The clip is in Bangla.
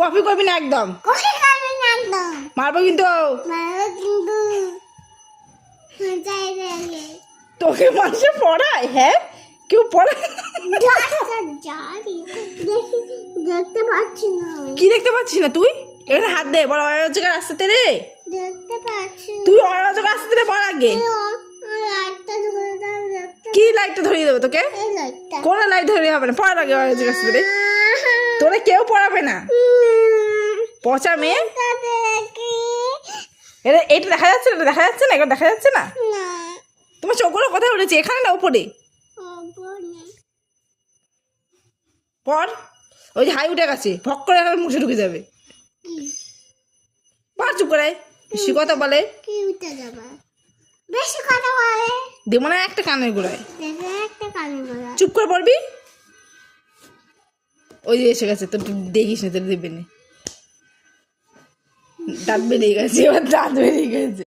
কপি করবি না একদম, মারবো কিন্তু। তোকে মানুষে পড়ায়? হ্যাঁ, কেউ পড়ায়? দেখতে পাচ্ছি না। কি দেখতে পাচ্ছিস না তুই? এখানে হাত দে, বড় অরাজকের আসতে রে। দেখতে পাচ্ছি। তুই অরাজক আসতে রে, বল আগে। কি লাইটটা ধরিয়ে দেবো তোকে? কোন লাইট ধরিয়ে হবে না, পড়ার আগে অরাজক আসতে রে। তোরে কেউ পড়াবে না, পচা মেয়ে। এটা দেখা যাচ্ছে না, এটা দেখা যাচ্ছে না, এগুলো দেখা যাচ্ছে না। তোমার চোখগুলো কোথায় উঠেছে? এখানে না উপরে? পড়। ওই যে হাই উঠে গেছে, ভক করে এখন মুখে ঢুকে যাবে। পড় চুপ করে। বেশি কথা বলে দেবো না একটা কানের গোড়ায়। চুপ করে পড়বি। ওই যে এসে গেছে, তোর দেখিস না, তোর দেবে না। দাঁত বেরিয়ে গেছে, এবার দাঁত বেরিয়ে গেছে।